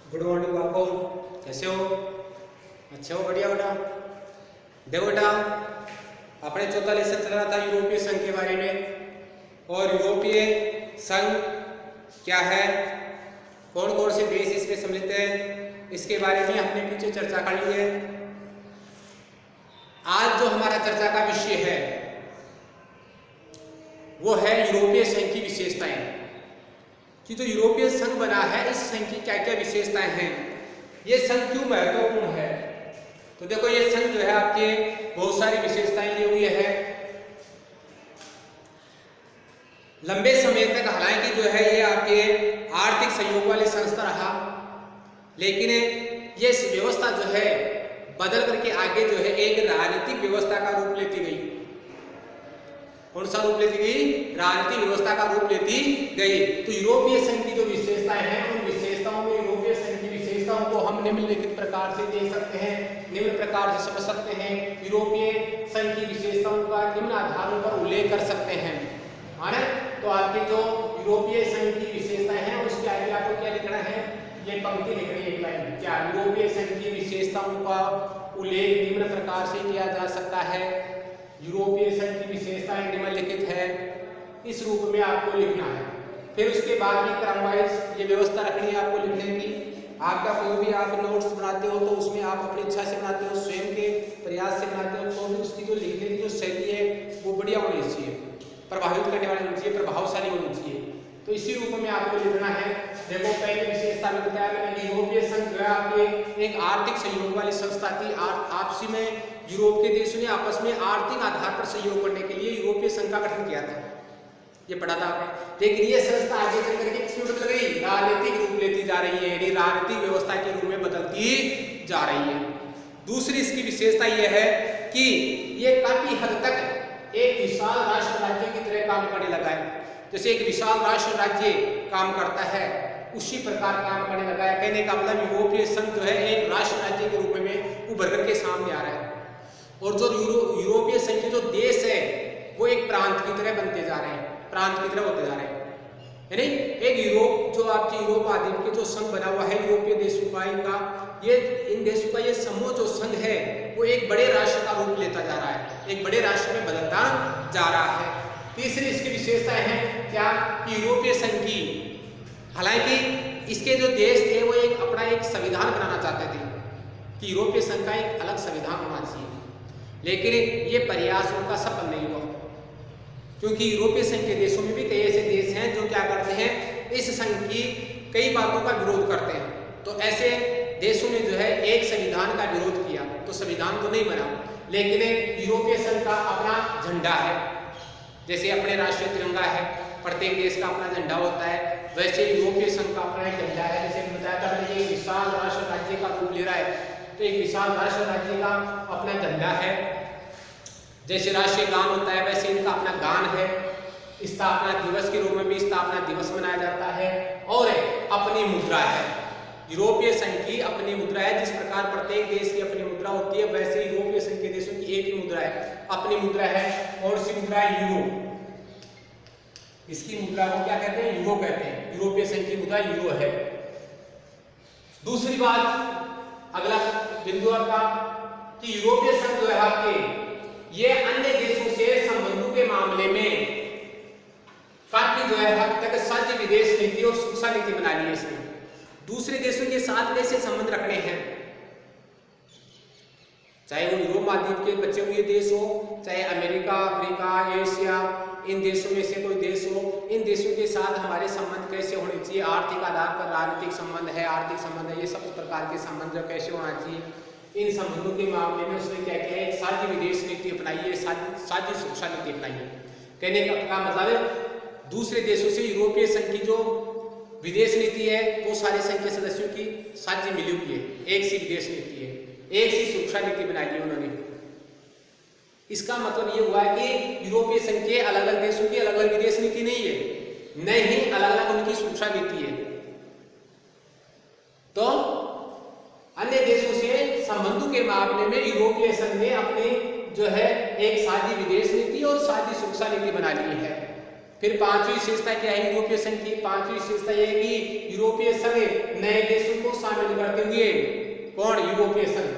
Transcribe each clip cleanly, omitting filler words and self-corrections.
Good morning आपको। कैसे हो? अच्छे हो? बढ़िया बेटा। देखो बेटा, अपने चौथा लेसन चल रहा था यूरोपीय संघ के बारे में। और यूरोपीय संघ क्या है, कौन कौन से देश इसमें सम्मिलित हैं, इसके बारे में हमने पीछे चर्चा कर ली है। आज जो हमारा चर्चा का विषय है वो है यूरोपीय संघ की विशेषताएं, कि जो यूरोपीय संघ बना है इस संघ की क्या क्या विशेषताएं हैं, ये संघ क्यों महत्वपूर्ण है। तो देखो, ये संघ जो है आपके बहुत सारी विशेषताएं लिए हुए है। लंबे समय तक हालांकि जो है ये आपके आर्थिक सहयोग वाली संस्था रहा, लेकिन ये व्यवस्था जो है बदल करके आगे जो है एक राजनीतिक व्यवस्था का रूप लेती गई। कौन सा रूप लेती गई? राजनीतिक व्यवस्था का रूप लेती गई। तो यूरोपीय संघ की जो विशेषताएं हैं, उन विशेषताओं में यूरोपीय संघ की विशेषताओं को हम निम्नलिखित प्रकार से देख सकते हैं, निम्न प्रकार से समझ सकते हैं। यूरोपीय संघ की विशेषताओं का निम्न आधारों पर उल्लेख कर सकते हैं, है ना। तो आपके जो यूरोपीय संघ की विशेषताएं हैं उसके आगे आपको क्या लिखना है, ये पंक्ति लिखनी है, एक लाइन। क्या? यूरोपीय संघ की विशेषताओं का उल्लेख निम्न प्रकार से किया जा सकता है। यूरोपीय संघ की विशेषताएं निम्नलिखित है, इस रूप में आपको लिखना है। फिर उसके बाद में क्रमवाइज ये व्यवस्था रखनी है आपको लिखने की। आपका कोई भी आप नोट्स बनाते हो तो उसमें आप अपनी इच्छा से बनाते हो, स्वयं के प्रयास से बनाते हो, तो भी उसकी जो लिखने की जो शैली है वो बढ़िया होनी चाहिए, प्रभावित करने वाली होनी चाहिए, प्रभावशाली होनी चाहिए। तो इसी रूप में आपको लिखना है। देखो, पहली विशेषता में बताया मैंने, यूरोपीय संघ जो है आपके एक आर्थिक सहयोग वाली संस्था थी। आपसी में यूरोप के देशों ने आपस में आर्थिक आधार पर सहयोग करने के लिए यूरोपीय संघ का गठन किया था, ये पढ़ा था आपने। लेकिन ये संस्था आगे चल करके किसमें बदल गई? राजनीतिक रूप लेती जा रही है, यानी राजनीतिक व्यवस्था के रूप में बदलती जा रही है। दूसरी इसकी विशेषता यह है कि ये काफी हद तक एक विशाल राष्ट्र राज्य की तरह काम करने लगा है। जैसे एक विशाल राष्ट्र राज्य काम करता है उसी प्रकार काम करने लगा है। कहने का मतलब यूरोपीय संघ जो है एक राष्ट्र राज्य के रूप में उभर करके सामने आ रहा है। और जो यूरोपीय संघ के जो देश है वो एक प्रांत की तरह बनते जा रहे हैं, प्रांत की तरह होते जा रहे हैं। यानी एक यूरोप, जो आपकी यूरोप आदि के जो संघ बना हुआ है यूरोपीय देशों का, ये इन देशों का ये समूह जो संघ है वो एक बड़े राष्ट्र का रूप लेता जा रहा है, एक बड़े राष्ट्र में बदलता जा रहा है। तीसरी इसकी विशेषता है क्या, कि यूरोपीय संघ की, हालांकि इसके जो देश थे वो एक अपना एक संविधान बनाना चाहते थे कि यूरोपीय संघ का एक अलग संविधान होना चाहिए, लेकिन ये प्रयास उनका सफल नहीं हुआ, क्योंकि यूरोपीय संघ के देशों में भी कई ऐसे देश हैं जो क्या करते हैं, इस संघ की कई बातों का विरोध करते हैं। तो ऐसे देशों ने जो है एक संविधान का विरोध किया, तो संविधान तो नहीं बना, लेकिन यूरोपीय संघ का अपना झंडा है। जैसे अपने राष्ट्रीय तिरंगा है, प्रत्येक देश का अपना झंडा होता है, वैसे यूरोपीय संघ का अपना एक झंडा है। जैसे बताया था मैंने, ये विशाल राष्ट्र राज्य का रूप ले रहा है, तो एक विशाल राष्ट्र राज्य का अपना झंडा है। जैसे राष्ट्रीय गान होता है वैसे इनका अपना गान है। स्थापना दिवस के रूप में भी स्थापना दिवस मनाया जाता है। और अपनी मुद्रा है, यूरोपीय संघ की अपनी मुद्रा है। जिस प्रकार प्रत्येक देश की अपनी मुद्रा होती है, वैसे यूरोपीय संघ के देशों की एक ही मुद्रा है, अपनी मुद्रा है। और सी मुद्रा है यूरो, इसकी मुद्रा को क्या कहते हैं? यूरो कहते हैं। यूरोपीय संघ की मुद्रा यूरो है। दूसरी बात, अगला बिंदु आपका, कि यूरोपीय संघ जो है आपके ये अन्य देशों से संबंधों के मामले में काफी जो है हद तक साझी विदेश नीति और सुरक्षा नीति बना ली है इसने। दूसरे देशों के साथ कैसे संबंध रखने हैं, चाहे वो यूरोप महाद्वीप के बचे हुए देश हो, चाहे अमेरिका, अफ्रीका, एशिया, इन देशों में से कोई देश हो, इन देशों के साथ हमारे संबंध कैसे होने चाहिए। आर्थिक आधार पर राजनीतिक संबंध है, आर्थिक संबंध है, ये सब प्रकार के संबंध कैसे होना चाहिए। इन संबंधों के मामले में उसने क्या किया है, एक साझी विदेश नीति अपनाई है, साझी सुरक्षा नीति अपनाई है। कहने का मतलब है दूसरे देशों से यूरोपीय संघ की जो विदेश नीति है वो सारे संघ के सदस्यों की साझी मिली हुई है, एक सी विदेश नीति है, एक सी सुरक्षा नीति बनाई है उन्होंने। इसका मतलब ये हुआ है कि यूरोपीय संघ के अलग अलग देशों की अलग अलग विदेश नीति नहीं है, न ही अलग अलग उनकी सुरक्षा नीति है। तो अन्य देशों से संबंधों के मामले में यूरोपीय संघ ने अपनी जो है एक साझी विदेश नीति और साझी सुरक्षा नीति बना ली है। फिर पांचवी विशेषता क्या है यूरोपीय संघ की? पांचवी विशेषता यह है कि यूरोपीय संघ नए देशों को शामिल करते हुए, कौन? यूरोपीय संघ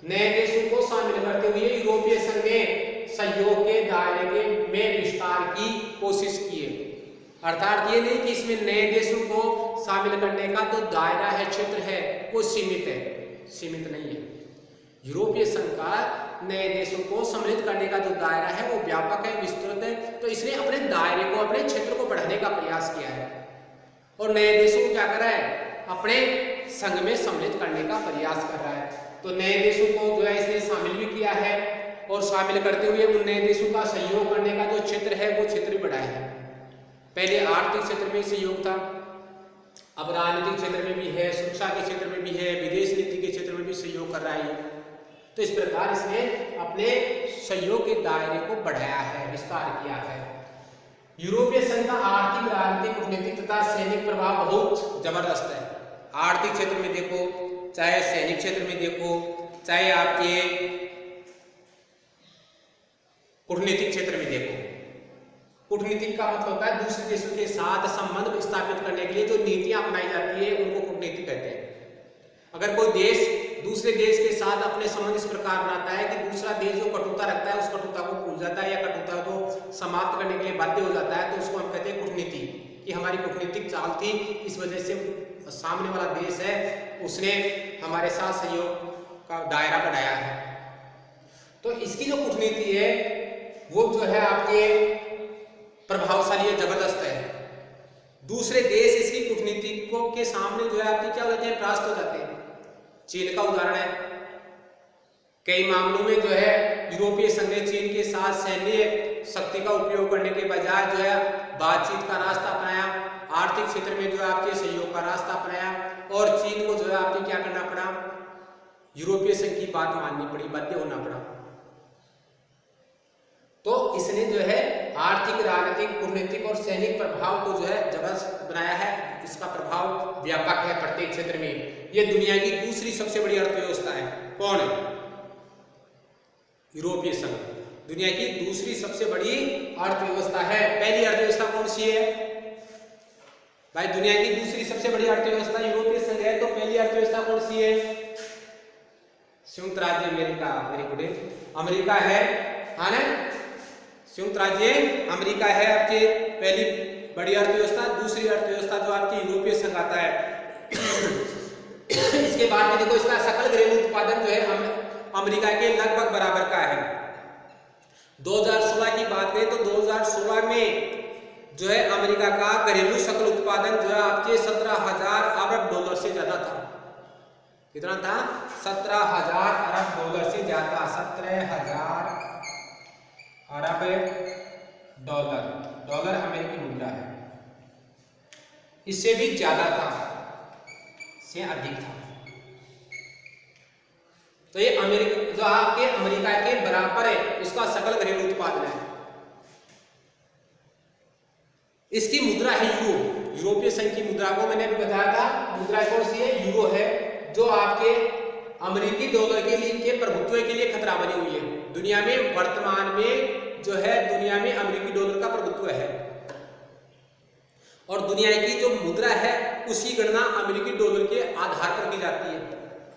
नए देशों को शामिल करते हुए यूरोपीय संघ ने सहयोग के दायरे में विस्तार की कोशिश की है। अर्थात ये नहीं कि इसमें नए देशों को शामिल करने का तो दायरा है, क्षेत्र है, वो सीमित है, सीमित नहीं है। यूरोपीय संघ का नए देशों को सम्मिलित करने का जो दायरा है वो व्यापक है, विस्तृत है। तो इसने अपने दायरे को, अपने क्षेत्र को बढ़ाने का प्रयास किया है और नए देशों को क्या कर रहा है? अपने संघ में सम्मिलित करने का प्रयास कर रहा है। तो नए देशों को जो है इसने शामिल भी किया है और शामिल करते हुए उन नए देशों का सहयोग करने का जो क्षेत्र है वो क्षेत्र भी बढ़ाया है। पहले आर्थिक क्षेत्र में सहयोग था, अब राजनीतिक क्षेत्र में भी है, सुरक्षा के क्षेत्र में भी है, विदेश नीति के क्षेत्र में भी सहयोग कर रहा है। तो इस प्रकार इसने अपने सहयोग के दायरे को बढ़ाया है, विस्तार किया है। यूरोपीय संघ का आर्थिक, राजनीतिक, कूटनीतिक तथा सैनिक प्रभाव बहुत जबरदस्त है। आर्थिक क्षेत्र में देखो, चाहे सैनिक क्षेत्र में देखो, चाहे आपके कूटनीतिक क्षेत्र में देखो। कूटनीतिक का मतलब होता है दूसरे देशों के साथ संबंध स्थापित करने के लिए जो नीतियां अपनाई जाती है उनको कूटनीति कहते हैं। अगर कोई देश दूसरे देश के साथ अपने संबंध इस प्रकार बनाता है कि दूसरा देश जो कटुता रखता है उस कटुता को भूल जाता है या कटुता को समाप्त करने के लिए बाध्य हो जाता है, तो उसको हम कहते हैं कूटनीति, कि हमारी कूटनीतिक चाल थी, इस वजह से सामने वाला देश है उसने हमारे साथ सहयोग का दायरा बढ़ाया है। तो इसकी जो कूटनीति है वो जो है आपके प्रभावशाली है, जबरदस्त है। दूसरे देश इसकी कूटनीति को के सामने जो है आपके क्या हो जाते हैं? परास्त हो जाते हैं। चीन का उदाहरण है, कई मामलों में जो है यूरोपीय संघ ने चीन के साथ सैन्य शक्ति का उपयोग करने के बजाय जो है बातचीत का रास्ता अपनाया, आर्थिक क्षेत्र में जो है आपके सहयोग का रास्ता अपनाया और चीन को जो है आपके क्या करना पड़ा? यूरोपीय संघ की बात माननी पड़ी, बाध्य होना पड़ा। तो इसने जो है आर्थिक, राजनीतिक, कूटनीतिक और सैनिक प्रभाव को जो है जबरदस्त बनाया है। इसका प्रभाव व्यापक है प्रत्येक क्षेत्र में। यह दुनिया की दूसरी सबसे बड़ी अर्थव्यवस्था है। कौन है? यूरोपीय संघ दुनिया की दूसरी सबसे बड़ी अर्थव्यवस्था है। पहली अर्थव्यवस्था कौन सी है भाई? दुनिया की दूसरी सबसे बड़ी अर्थव्यवस्था यूरोपीय संघ है। तो पहली अर्थव्यवस्था कौन सी है? संयुक्त राज्य अमेरिका। वेरी गुड, अमेरिका है, हाँ ना? संयुक्त राज्य अमेरिका है आपके पहली बड़ी अर्थव्यवस्था। दूसरी अर्थव्यवस्था जो आपकी यूरोपीय संघ आता है। इसके बाद में देखो इसका सकल घरेलू उत्पादन जो है अमेरिका के लगभग बराबर का है। 2016 की बात करें तो 2016 में जो है अमेरिका का घरेलू सकल उत्पादन जो है आपके 17,000 अरब डॉलर से ज्यादा था। कितना था? 17,000 अरब डॉलर से ज्यादा। 17,000 अरब डॉलर, डॉलर अमेरिकी मुद्रा है, इससे भी ज्यादा था, से अधिक था। तो ये अमेरिका जो आपके अमेरिका के बराबर है, इसका सकल घरेलू उत्पादन है। इसकी मुद्रा है यूरो। यूरोपीय संघ की मुद्रा को मैंने भी बताया था, मुद्रा कौन सी है? यूरो है, जो आपके अमेरिकी डॉलर के लिए के प्रभुत्व के लिए खतरा बनी हुई है। दुनिया में वर्तमान में जो है दुनिया में अमेरिकी डॉलर का प्रभुत्व है और दुनिया की जो मुद्रा है उसकी गणना अमेरिकी डॉलर के आधार पर की जाती है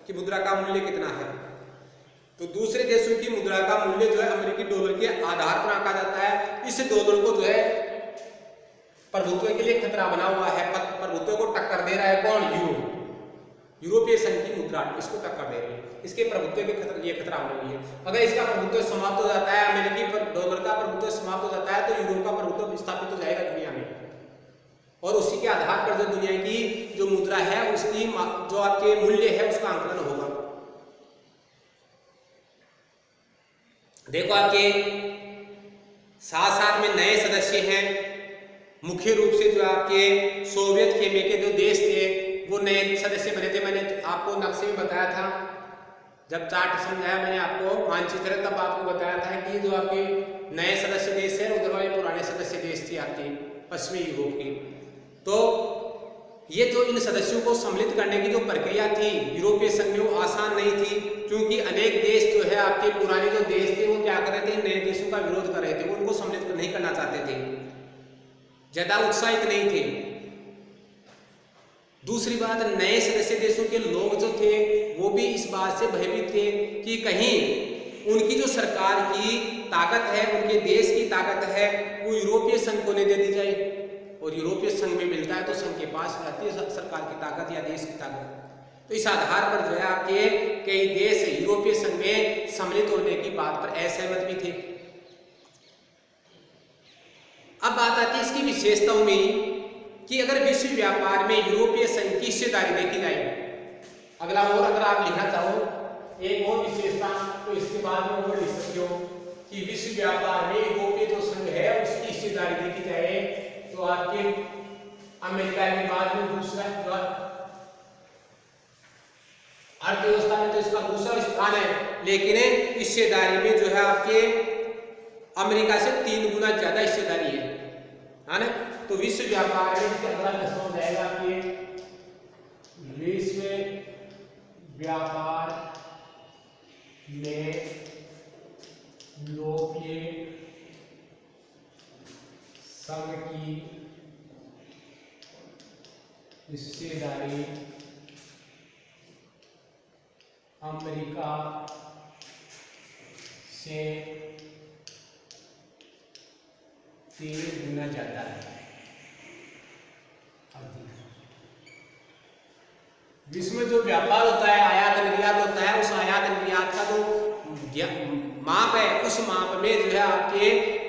कि मुद्रा का मूल्य कितना है। तो दूसरे देशों की मुद्रा का मूल्य जो है अमेरिकी डॉलर के आधार पर आंका जाता है। इस डॉलर को जो है प्रभुत्व के लिए खतरा बना हुआ है, प्रभुत्व को टक्कर दे रहा है कौन? यूरो। यूरोपीय संघ की मुद्रा इसको टक्कर दे रही है, इसके प्रभुत्व के लिए खतरा हो रही है। अगर इसका प्रभुत्व समाप्त हो जाता है, अमेरिकी डॉलर का प्रभुत्व समाप्त हो जाता है, तो यूरो का प्रभुत्व स्थापित हो जाएगा दुनिया में और उसी के आधार पर जो दुनिया की जो मुद्रा है उसकी जो आपके मूल्य है उसका आंकलन होगा। देखो आपके साथ साथ में नए सदस्य हैं, मुख्य रूप से जो आपके सोवियत खेमे के जो देश थे वो नए सदस्य बने थे। मैंने आपको नक्शे में बताया था, जब चार्ट समझाया मैंने आपको मानचित्र, तब आपको बताया था कि जो आपके नए सदस्य देश है उधर वाले पुराने सदस्य देश थे आपके पश्चिमी यूरोप की। तो ये जो इन सदस्यों को सम्मिलित करने की जो प्रक्रिया थी यूरोपीय संघ में वो आसान नहीं थी, क्योंकि अनेक देश जो है आपके पुराने जो देश थे वो क्या कर रहे थे? नए देशों का विरोध कर रहे थे, वो उनको सम्मिलित नहीं करना चाहते थे। ज्यादा उत्साहित नहीं थे। दूसरी बात, नए सदस्य देशों के लोग जो थे वो भी इस बात से भयभीत थे कि कहीं उनकी जो सरकार की ताकत है, उनके देश की ताकत है, वो यूरोपीय संघ को नहीं दे दी जाए। और यूरोपीय संघ में मिलता है तो संघ के पास रहती है सरकार की ताकत या देश की ताकत। तो इस आधार पर जो है आपके कई देश यूरोपीय संघ में सम्मिलित होने की बात पर असहमत भी थे। अब बात आती है इसकी विशेषताओं में कि अगर विश्व व्यापार में यूरोपीय संघ की हिस्सेदारी देखी जाए, अगला और अगर आप लिखना चाहो एक और विशेषता तो इसके बाद में वो लिख सकते हो कि विश्व व्यापार में यूरोपीय जो संघ है उसकी हिस्सेदारी देखी जाए तो आपके अमेरिका के बाद में दूसरा अर्थव्यवस्था में तो इसका दूसरा स्थान है, लेकिन हिस्सेदारी में जो है आपके अमेरिका से 3 गुना ज्यादा हिस्सेदारी है ना। तो विश्व व्यापार में अगला प्रश्न हो जाएगा कि विश्व व्यापार में यूरोपीय संघ की हिस्सेदारी अमेरिका से 3 गुना ज्यादा है। विश्व में जो व्यापार होता है, आयात निर्यात होता है, उस आयात निर्यात का जो माप है उस माप में जो है आपके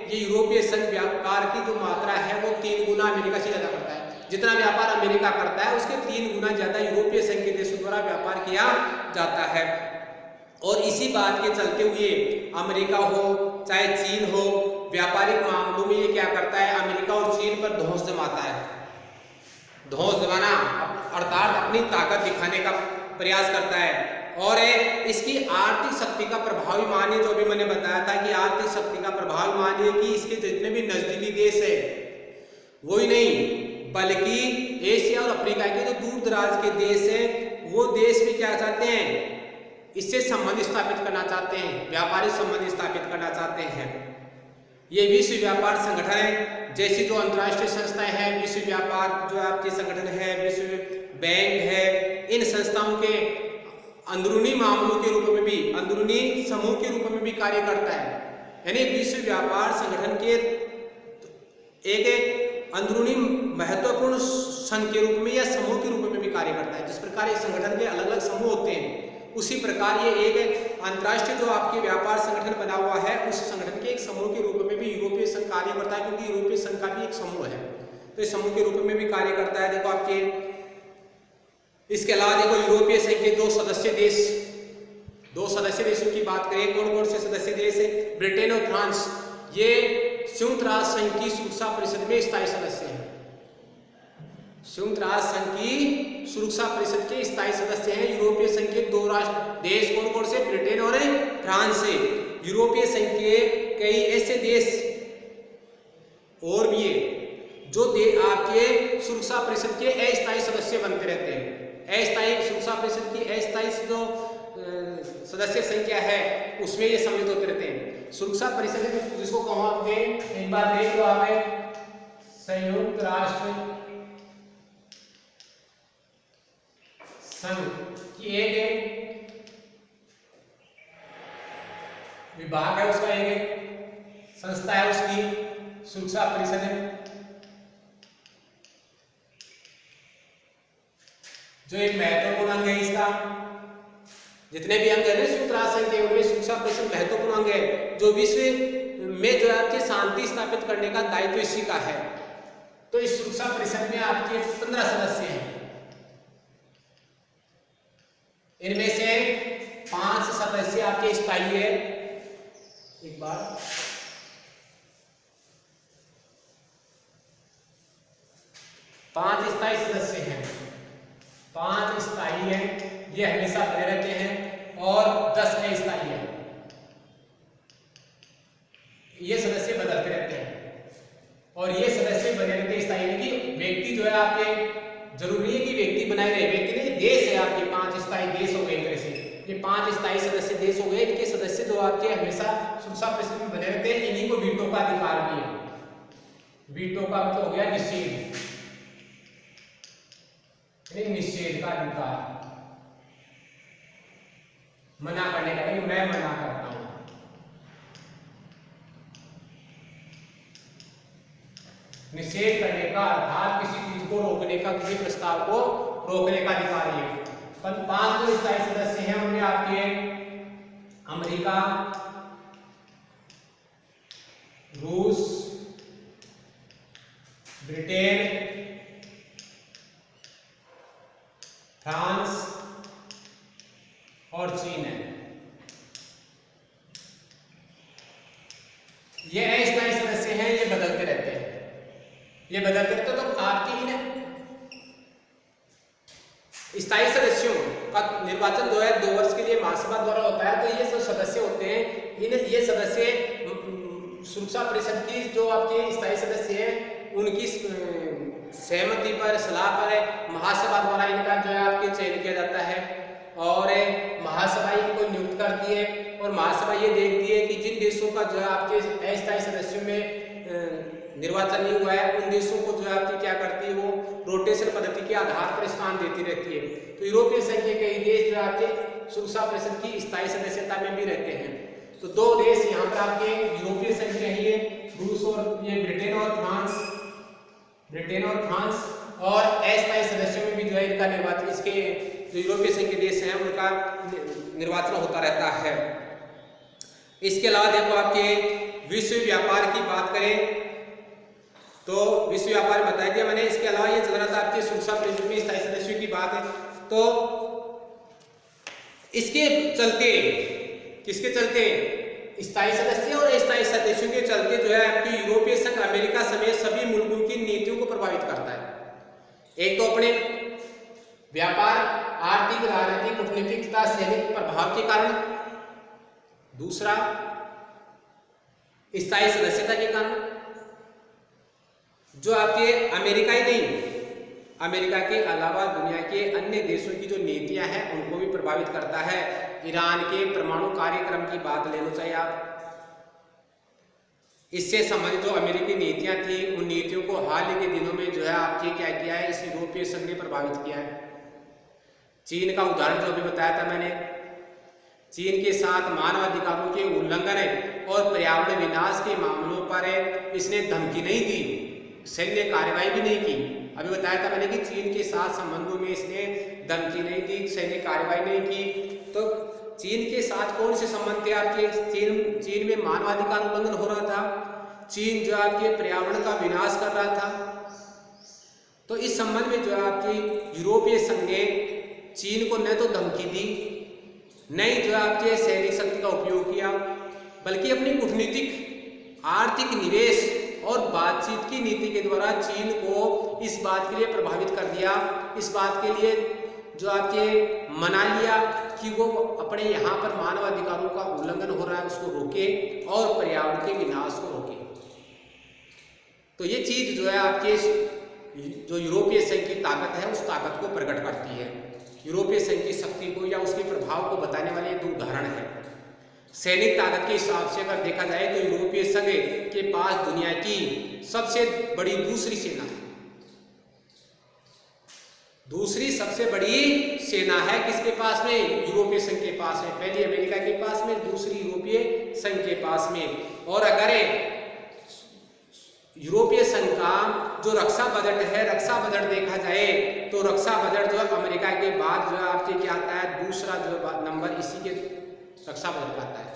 ये यूरोपीय संघ व्यापार की जो मात्रा है वो 3 गुना अमेरिका से ज्यादा करता है। जितना व्यापार अमेरिका करता है उसके 3 गुना ज्यादा यूरोपीय संघ के देशों द्वारा व्यापार किया जाता है। और इसी बात के चलते हुए अमेरिका हो चाहे चीन हो, व्यापारिक मामलों में ये क्या करता है, अमेरिका और चीन पर धौंस जमाता है। धौंस जमाना अर्थात अपनी ताकत दिखाने का प्रयास करता है। और इसकी आर्थिक शक्ति का प्रभावी मानिए, जो भी मैंने बताया था कि आर्थिक शक्ति का प्रभावी मानिए कि इसके जितने भी नजदीकी देश है वो ही नहीं बल्कि एशिया और अफ्रीका के जो दूर दराज के देश है वो देश भी क्या चाहते हैं, इससे संबंध स्थापित करना चाहते हैं, व्यापारिक संबंध स्थापित करना चाहते हैं। ये विश्व व्यापार संगठन जैसी जो अंतर्राष्ट्रीय संस्थाएं हैं, विश्व व्यापार जो आपके संगठन है, विश्व बैंक है, इन संस्थाओं के अंदरूनी मामलों के रूप में भी, अंदरूनी समूह के रूप में भी कार्य करता है। यानी विश्व व्यापार संगठन के एक अंदरूनी महत्वपूर्ण संघ के रूप में या समूह के रूप में भी कार्य करता है। जिस प्रकार ये संगठन के अलग अलग समूह होते हैं उसी प्रकार ये एक अंतर्राष्ट्रीय जो आपके व्यापार संगठन बना हुआ है उस संगठन के एक समूह के रूप में भी यूरोपीय संघ कार्य करता है, क्योंकि यूरोपीय संघ का भी एक समूह है तो इस समूह के रूप में भी कार्य करता है। देखो आपके इसके अलावा देखो यूरोपीय संघ के 2 सदस्य देशों की बात करें, कौन कौन से सदस्य देश है, ब्रिटेन और फ्रांस, ये संयुक्त राष्ट्र संघ की सुरक्षा परिषद में स्थायी सदस्य हैं। संयुक्त राष्ट्र संघ की सुरक्षा परिषद के स्थायी सदस्य हैं। यूरोपीय संघ के 2 राष्ट्र देश कौन कौन से, ब्रिटेन और फ्रांस से। यूरोपीय संघ के कई ऐसे देश और भी है जो आपके सुरक्षा परिषद के अस्थायी सदस्य बनते रहते हैं। अस्थायी सुरक्षा परिषद की अस्थायी जो सदस्य संख्या है उसमें ये सम्मिलित होते रहते हैं। सुरक्षा परिषद जिसको कहोगे एक बार देख लो आप, संयुक्त राष्ट्र संघ की एक विभाग है, उसका एक संस्था है, उसकी सुरक्षा परिषद है, जो एक महत्वपूर्ण अंग है। इसका जितने भी अंग है ना संयुक्त राष्ट्र संघ के उनमें सुरक्षा परिषद महत्वपूर्ण अंग है, जो विश्व में जो है आपकी शांति स्थापित करने का दायित्व इसी का है। तो इस सुरक्षा परिषद में आपके 15 सदस्य हैं। इनमें से 5 सदस्य आपके स्थायी है। एक बार 5 स्थायी सदस्य हैं, 5 स्थायी हैं, ये हमेशा बने रहते हैं, और 10 अस्थायी हैं, ये सदस्य बदलते रहते हैं। और ये सदस्य बने रहते हैं स्थायी, कि व्यक्ति जो है आपके जरूरी है कि व्यक्ति बनाए रहे, व्यक्ति नहीं, देश है आपके 5 स्थायी देश हो गए। एक तरह से ये 5 स्थायी सदस्य देश हो गए, इनके सदस्य जो आपके हमेशा सुरक्षा परिषद में बने रहते हैं। इन्हीं को वीटो का अधिकार भी है, वीटो का मतलब हो गया निषेध, निषेध का अधिकार, मना करने का, मैं मना करता हूं। निषेध करने का अर्थात किसी चीज को रोकने का, किसी प्रस्ताव को रोकने का अधिकार है। 5 जो स्थायी सदस्य हैं उनमें आपके अमेरिका, रूस, ब्रिटेन, फ्रांस और चीन है। ये अस्थायी सदस्य हैं, ये बदलते रहते हैं, ये बदलते रहते तो आपके ही ना स्थायी सदस्यों का निर्वाचन जो है 2 वर्ष के लिए महासभा द्वारा होता है। तो ये जो सदस्य होते हैं, ये सदस्य सुरक्षा परिषद की जो आपके स्थायी सदस्य हैं उनकी सहमति पर, सलाह पर महासभा द्वारा इनका जो है आपके चयन किया जाता है और महासभा इनको नियुक्त करती है और महासभा ये देखती है कि जिन देशों का जो है आपके अस्थायी सदस्यों में निर्वाचन नहीं हुआ है उन देशों को जो है आपकी क्या करती है, वो रोटेशन पद्धति के आधार पर स्थान देती रहती है। तो यूरोपीय संघ के कई देश जो आपके सुरक्षा परिषद की स्थायी सदस्यता में भी रहते हैं। तो 2 देश यहाँ पर आपके यूरोपीय संघ के ही, रूस और ये ब्रिटेन और फ्रांस और अस्थायी सदस्यों में भी जो है इनका निर्वाचन, इसके जो यूरोपीय संघ के देश हैं उनका निर्वाचन होता रहता है। इसके अलावा देखो आपके विश्व व्यापार की बात करें तो विश्व व्यापार बताया गया मैंने। इसके अलावा ये चल रहा था आपके सुरक्षा परिषद में स्थायी सदस्यों की बात है। तो इसके चलते, किसके चलते, स्थायी सदस्य और अस्थायी सदस्यों के चलते जो है आपकी यूरोपीय संघ अमेरिका समेत सभी मुल्कों की नीतियों को प्रभावित करता है। एक तो अपने व्यापार, आर्थिक, राजनीतिक, कूटनीतिक तथा सैनिक प्रभाव के कारण, दूसरा स्थायी सदस्यता के कारण जो आपके अमेरिका ही नहीं, अमेरिका के अलावा दुनिया के अन्य देशों की जो नीतियां हैं उनको भी प्रभावित करता है। ईरान के परमाणु कार्यक्रम की बात ले लो चाहे आप, इससे संबंधित जो अमेरिकी नीतियां थी उन नीतियों को हाल ही के दिनों में जो है आपके क्या किया है, इस यूरोपीय संघ ने प्रभावित किया है। चीन का उदाहरण जो अभी बताया था मैंने, चीन के साथ मानवाधिकारों के उल्लंघन और पर्यावरण विनाश के मामलों पर इसने धमकी नहीं दी, सैन्य कार्रवाई भी नहीं की। अभी बताया था मैंने कि चीन के साथ संबंधों में इसने धमकी नहीं दी, सैन्य कार्रवाई नहीं की। तो चीन के साथ कौन से संबंध थे आपके, चीन में मानवाधिकार उल्लंघन हो रहा था, चीन जो आपके पर्यावरण का विनाश कर रहा था। तो इस संबंध में जो है आपकी यूरोपीय संघ ने चीन को न तो धमकी दी, न ही जो है आपके सैनिक शक्ति का उपयोग किया, बल्कि अपनी कूटनीतिक, आर्थिक, निवेश और बातचीत की नीति के द्वारा चीन को इस बात के लिए प्रभावित कर दिया, इस बात के लिए जो आपके मना लिया कि वो अपने यहाँ पर मानवाधिकारों का उल्लंघन हो रहा है उसको रोके और पर्यावरण के विनाश को रोके। तो ये चीज जो है आपके जो यूरोपीय संघ की ताकत है उस ताकत को प्रकट करती है। यूरोपीय संघ की शक्ति को या उसके प्रभाव को बताने वाले 2 उदाहरण हैं। सैनिक ताकत के हिसाब से अगर देखा जाए तो यूरोपीय संघ के पास दुनिया की सबसे बड़ी दूसरी सेना है, दूसरी सबसे बड़ी सेना है किसके पास में, यूरोपीय संघ के पास में। पहली अमेरिका के पास में, दूसरी यूरोपीय संघ के पास में। और अगर यूरोपीय संघ का जो रक्षा बजट है, रक्षा बजट देखा जाए तो रक्षा बजट जो है अमेरिका के बाद जो है आपके क्या आता है, दूसरा जो नंबर इसी के रक्षा बजट का आता है।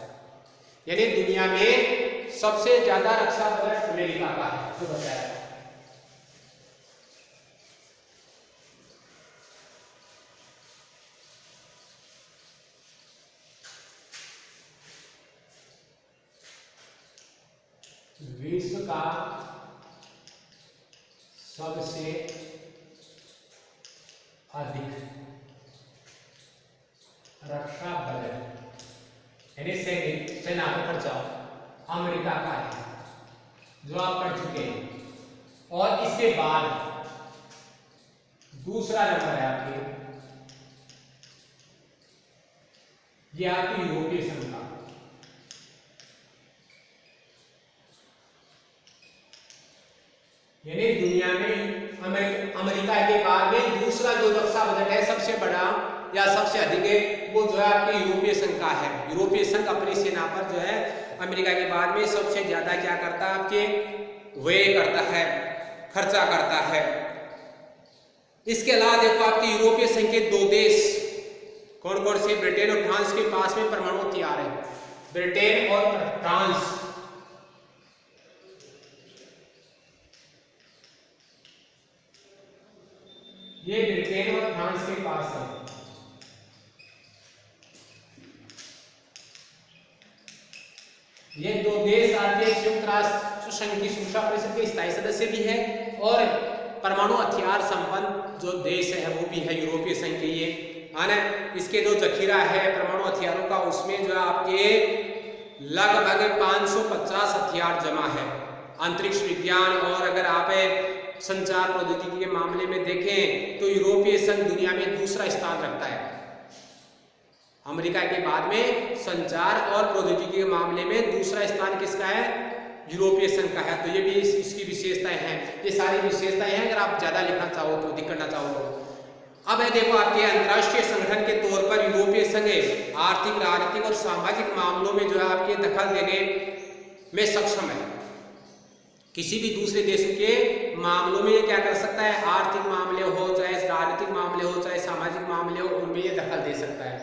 यानी दुनिया में सबसे ज्यादा रक्षा बजट अमेरिका का है, जो बताया। विश्व का सबसे अधिक रक्षा बजट यानी सेना खर्चा अमेरिका का है, जो आप पढ़ चुके हैं। और इसके बाद दूसरा नंबर है आपके, ये आपकी यूरोपीय संघ का। यानी दुनिया में अमेरिका के बाद में दूसरा जो रक्षा बजट है सबसे बड़ा या सबसे अधिक है वो जो है आपके यूरोपीय संघ का है। यूरोपीय संघ अपनी सेना पर जो है अमेरिका के बाद में सबसे ज्यादा क्या करता है, आपके व्यय करता है, खर्चा करता है। इसके अलावा देखो आपके यूरोपीय संघ के दो देश कौन कौन से, ब्रिटेन और फ्रांस के पास में परमाणु हथियार है। ब्रिटेन और फ्रांस, ये ब्रिटेन और फ्रांस के पास है। ये दो देश आपके संयुक्त राष्ट्र संघ की सुरक्षा परिषद के स्थायी सदस्य भी है और परमाणु हथियार संपन्न जो देश है वो भी है यूरोपीय संघ के। ये है ना, इसके जो जखीरा है परमाणु हथियारों का उसमें जो है आपके लगभग 550 हथियार जमा है। अंतरिक्ष विज्ञान और अगर आप संचार प्रौद्योगिकी के मामले में देखें तो यूरोपीय संघ दुनिया में दूसरा स्थान रखता है। अमेरिका के बाद में संचार और प्रौद्योगिकी के मामले में दूसरा स्थान किसका है, यूरोपीय संघ का है। तो ये भी इसकी विशेषताएं हैं, ये सारी विशेषताएं हैं अगर आप ज्यादा लिखना चाहो तो, अधिक करना चाहो तो। अब है देखो आपके अंतर्राष्ट्रीय संगठन के तौर पर यूरोपीय संघ आर्थिक, राजनीतिक और सामाजिक मामलों में जो है आपके दखल देने में सक्षम है। किसी भी दूसरे देश के मामलों में ये क्या कर सकता है, आर्थिक मामले हो चाहे राजनीतिक मामले हो चाहे सामाजिक मामले हो, उनमें ये दखल दे सकता है,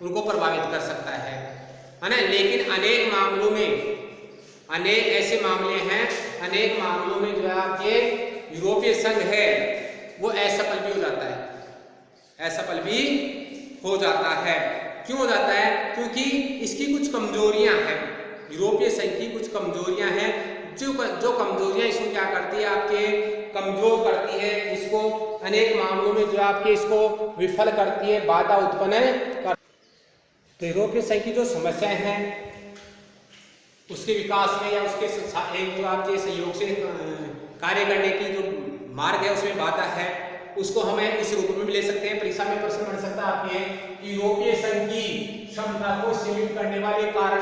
उनको प्रभावित कर सकता है ना। लेकिन अनेक मामलों में, अनेक ऐसे मामले हैं, अनेक मामलों में जो है आपके यूरोपीय संघ है वो असफल भी हो जाता है, असफल भी हो जाता है। क्यों हो जाता है, क्योंकि इसकी कुछ कमजोरियां हैं, यूरोपीय संघ की कुछ कमजोरियां हैं जो कमजोरियां इसको क्या करती है, आपके कमजोर करती है, इसको अनेक मामलों में जो आपके इसको विफल करती है, बाधा उत्पन्न कर। तो यूरोपीय संघ की जो समस्याएं हैं उसके विकास में या उसके एक जो आपके सहयोग से कार्य करने की जो मार्ग है उसमें बाधा है, उसको हमें इस रूप में भी ले सकते हैं। परीक्षा में प्रश्न बन सकता है आपके यूरोपीय संघ की क्षमता को सीमित करने वाले कारण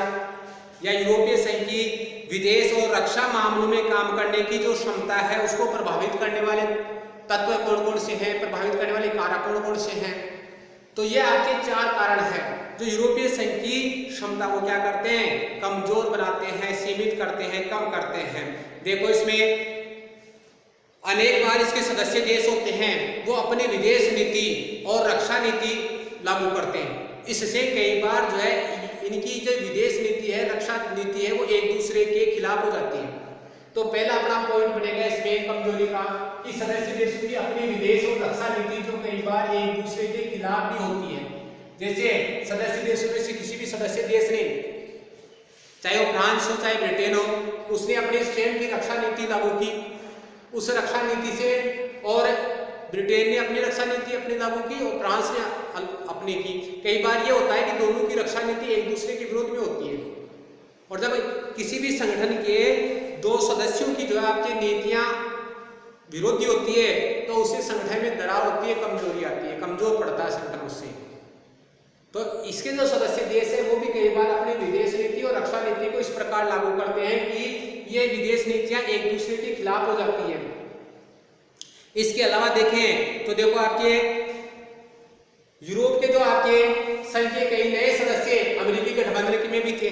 या यूरोपीय संघ की विदेश और रक्षा मामलों में काम करने की जो क्षमता है उसको प्रभावित करने वाले तत्व कौन कौन से हैं, प्रभावित करने वाले कारक कौन कौन से हैं। तो ये आपके 4 कारण हैं जो यूरोपीय संघ की क्षमता को क्या करते हैं, कमजोर बनाते हैं, सीमित करते हैं, कम करते हैं। देखो इसमें अनेक बार इसके सदस्य देश होते हैं वो अपनी विदेश नीति और रक्षा नीति लागू करते हैं। इससे कई बार जो है इनकी जो विदेश नीति है, रक्षा नीति है, वो एक दूसरे के खिलाफ हो जाती है। तो पहला अपना पॉइंट बनेगा इसमें कमजोरी का कि सदस्य देशों की अपनी विदेश और रक्षा नीति जो कई बार एक दूसरे के खिलाफ भी होती है। जैसे सदस्य देशों में से किसी भी सदस्य देश ने, चाहे वो फ्रांस हो चाहे ब्रिटेन हो, उसने अपने स्वयं की रक्षा नीति लागू की, उस रक्षा नीति से, और ब्रिटेन ने अपनी रक्षा नीति अपनी लागू की और फ्रांस ने अपनी की। कई बार ये होता है कि दोनों की रक्षा नीति एक दूसरे के विरोध में होती है, और जब किसी भी संगठन के 2 सदस्यों की जो है आपकी नीतियां विरोधी होती है तो उससे संगठन में दरार होती है, कमजोरी आती है, कमजोर पड़ता है संगठन उससे। तो इसके जो सदस्य देश है वो भी कई बार अपनी विदेश नीति और रक्षा नीति को इस प्रकार लागू करते हैं कि ये विदेश नीतियां एक दूसरे के खिलाफ हो जाती है। इसके अलावा देखें तो देखो आपके यूरोप के जो आपके संघ के कई नए सदस्य अमेरिकी गठबंधन में भी थे।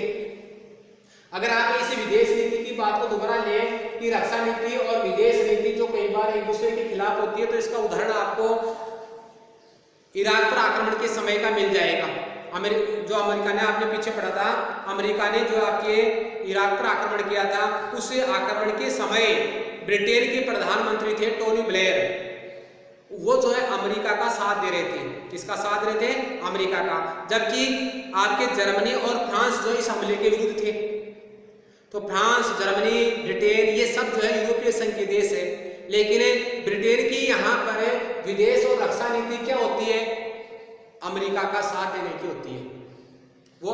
अगर आप इसी विदेश नीति की बात को दोबारा लें कि रक्षा नीति और विदेश नीति जो कई बार एक दूसरे के खिलाफ होती है, तो इसका उदाहरण आपको इराक पर आक्रमण के समय का मिल जाएगा। जो अमेरिका ने, आपने पीछे पढ़ा था, अमेरिका ने जो आपके इराक पर आक्रमण किया था, उस आक्रमण के समय ब्रिटेन के प्रधानमंत्री थे टोनी ब्लेयर, वो जो है अमेरिका का साथ दे रहे थे। किसका साथ दे रहे थे? अमेरिका का। जबकि आपके जर्मनी और फ्रांस जो इस हमले के विरुद्ध थे। तो फ्रांस, जर्मनी, ब्रिटेन ये सब जो है यूरोपीय संघ के देश है, लेकिन ब्रिटेन की यहाँ पर विदेश और रक्षा नीति क्या होती है? अमेरिका का साथ देने की होती है, वो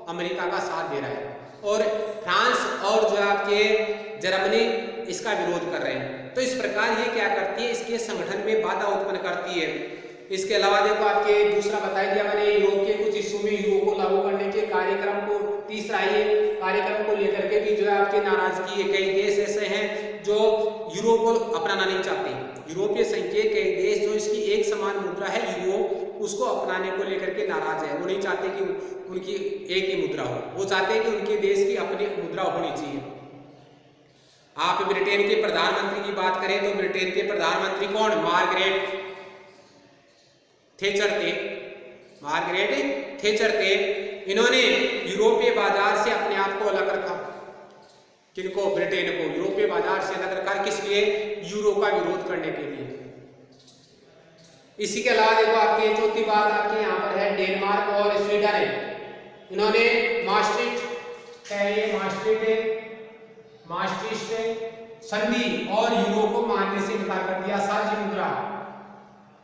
अमेरिका का साथ दे रहा है, और फ्रांस और जो आपके जर्मनी इसका विरोध कर रहे हैं। तो इस प्रकार ये क्या करती है, इसके संगठन में बाधा उत्पन्न करती है। इसके अलावा देखो आपके दूसरा बता दिया मैंने, यूरोप के कुछ हिस्सों में यूरो को लागू करने के कार्यक्रम को, तीसरा ये कार्यक्रम को लेकर के भी जो है आपके नाराजगी है। कई देश ऐसे हैं जो यूरो को अपनाना नहीं चाहते। यूरोपीय संघ के कई देश जो इसकी एक समान मुद्रा है यूरो, उसको अपनाने को लेकर के नाराज है। वो नहीं चाहते कि उनकी एक ही मुद्रा हो, वो चाहते हैं कि उनके देश की अपनी मुद्रा होनी चाहिए। आप ब्रिटेन के प्रधानमंत्री की बात करें तो ब्रिटेन के प्रधानमंत्री कौन? मार्गरेट थैचर थे। मार्गरेट थैचर थे। इन्होंने यूरोपीय बाजार से अपने आप को अलग रखा। किनको? ब्रिटेन को यूरोपीय बाजार से अलग रखा। किस लिए? यूरो का विरोध करने के लिए। इसी के अलावा देखो आपकी चौथी बात आपके यहाँ पर है डेनमार्क और स्वीडन। इन्होंने मास्ट्रिक्ट संधि और यूरो को मानने से इनकार कर दिया।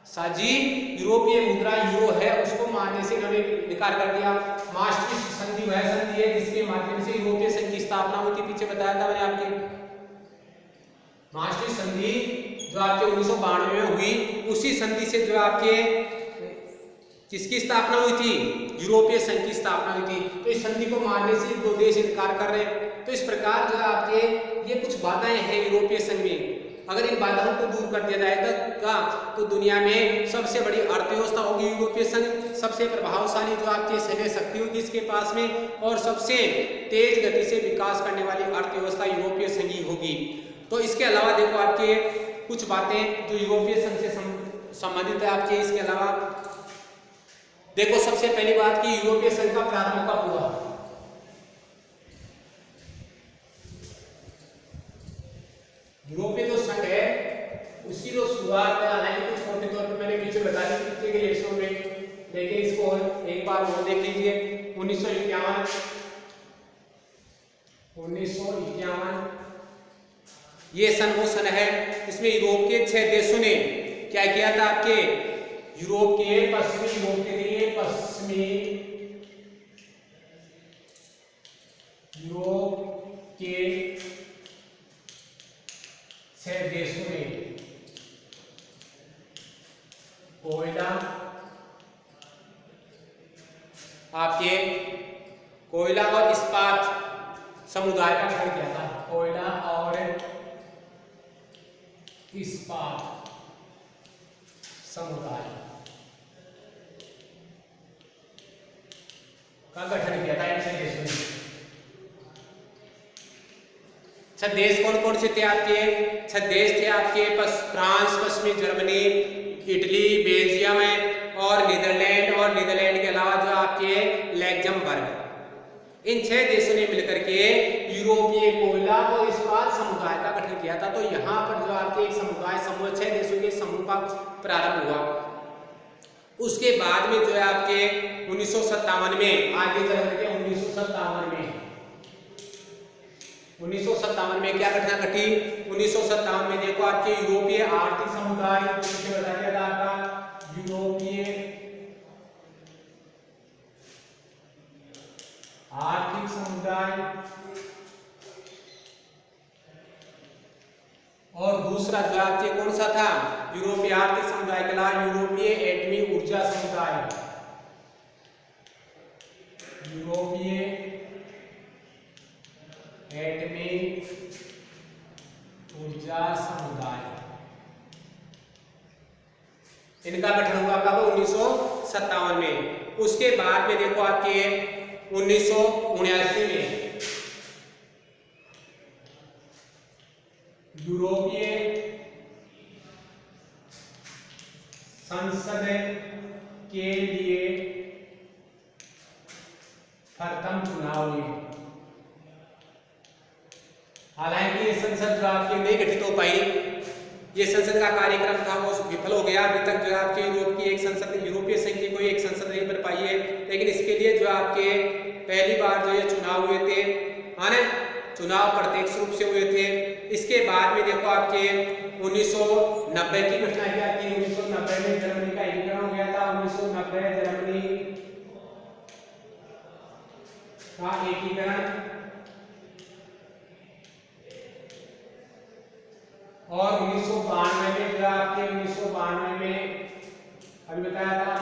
साझी यूरोपीय मुद्रा यूरो है, उसको मानने से इन्होंने इनकार कर दिया। मास्ट्रिक्ट संधि वह संधि है जिसके माध्यम से यूरोपीय संघ की स्थापना हुई थी। पीछे बताया था मैंने आपके। मास्ट्रिक्ट संधि जो आपके 1992 में हुई, उसी संधि से जो आपके किसकी स्थापना हुई थी? यूरोपीय संघ की स्थापना हुई थी। तो इस संधि को मानने से दो देश इनकार कर रहे हैं। तो इस प्रकार जो है आपके ये कुछ बाधाएं हैं यूरोपीय संघ में। अगर इन बाधाओं को दूर कर दिया जाएगा तो दुनिया में सबसे बड़ी अर्थव्यवस्था होगी यूरोपीय संघ, सबसे प्रभावशाली जो आपकी सैन्य शक्ति होगी इसके पास में, और सबसे तेज गति से विकास करने वाली अर्थव्यवस्था यूरोपीय संघ ही होगी। तो इसके अलावा देखो आपके कुछ बातें जो यूरोपीय संघ से संबंधित है आपके। इसके अलावा देखो सबसे पहली बात की यूरोपीय संघ का प्रारंभ कब हुआ? यूरोपीय जो संघ है उसकी जो शुरुआत है, हालांकि कुछ मोटे तौर पर मैंने पीछे बता दी पिछले के लेक्चर में, लेकिन इसको एक बार और देख लीजिए। 1951 ये सन वो सन है इसमें यूरोप के 6 देशों ने क्या किया था आपके? यूरोप के पश्चिमी यूरोप के लिए पश्चिमी यूरोप के 6 देशों ने कोयला और इस्पात समुदाय का गठन किया था। कोयला और इस्पात समुदाय का गठन किया था इन 6 देशों ने। छह देश कौन कौन से थे आपके? 6 देश थे आपके फ्रांस, पश्चिमी जर्मनी, इटली, बेल्जियम और नीदरलैंड, और नीदरलैंड के अलावा जो आपके लग्जमबर्ग। इन 6 देशों ने मिलकर के यूरोपीय कोयला और इस्पात समुदाय का गठन किया था। तो यहाँ पर जो आपके एक समुदाय समूह 6 देशों के समूह का प्रारंभ हुआ। उसके बाद में जो है आपके 1957 में आगे चल करके 1957 में क्या घटना घटी? 1957 में देखो आपके यूरोपीय आर्थिक समुदाय बताया था आपका यूरोपीय आर्थिक समुदाय, और दूसरा जो आपके कौन सा था? यूरोपीय आर्थिक समुदाय के अलावा यूरोपीय एटमी ऊर्जा समुदाय, यूरोपीय एटमी ऊर्जा समुदाय, इनका गठन हुआ कब? 1957 में। उसके बाद में देखो आपके 1979 में यूरोपीय संसद के लिए प्रथम चुनाव हुए। हालांकि ये संसद जो आपकी नहीं गठित हो पाई, ये संसद का कार्यक्रम था वो विफल हो गया। अभी तक जो आपके यूरोप की एक संसद, यूरोपीय संघ की कोई एक संसद नहीं बन पाई है। लेकिन इसके लिए जो आपके पहली बार जो ये चुनाव हुए थे, माने चुनाव प्रत्यक्ष रूप से हुए थे। इसके बाद में देखो आपके 1990 की घटना क्या थी? 1990 में जर्मनी का एकीकरण हो गया था। 1990 जर्मनी का एकीकरण, और 1992 में जो आपके 1992 में अभी बताया था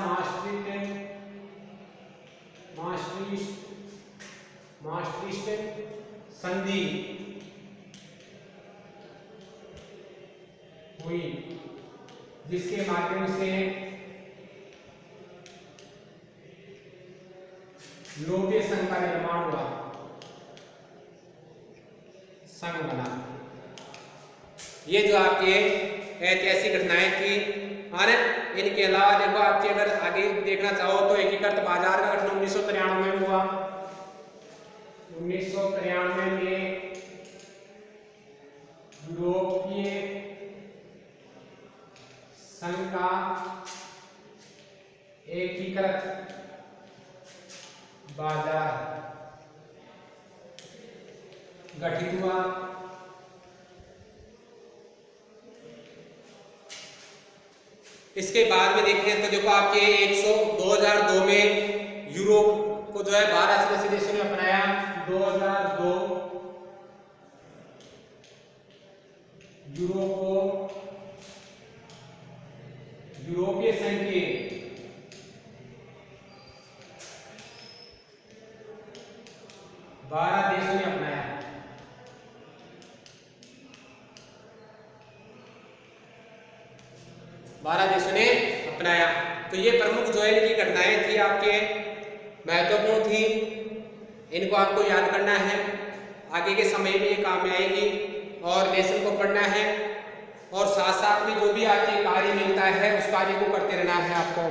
मास्ट्रिस्ट संधि हुई, जिसके माध्यम से यूरोपीय संघ का निर्माण हुआ, संघ बना। ये जो आपके ऐतिहासिक घटनाएं थी। और इनके अलावा देखो आपके अगर आगे देखना चाहो तो एकीकृत बाजार का गठन 1993 में हुआ। 1993 में यूरोपीय संघ का एकीकृत बाजार गठित हुआ। इसके बाद में देखें तो देखो आपके 2002 में यूरोप को जो है 12 सदस्य देशों ने अपनाया। 2002 यूरोप को यूरोपीय संघ के 12 देशों ने अपनाया। तो ये प्रमुख जो है इनकी घटनाएं थी, आपके महत्वपूर्ण थी, इनको आपको याद करना है, आगे के समय में ये काम में आएगी और लेसन को पढ़ना है और साथ साथ में जो भी आपके कार्य मिलता है उस कार्य को करते रहना है आपको।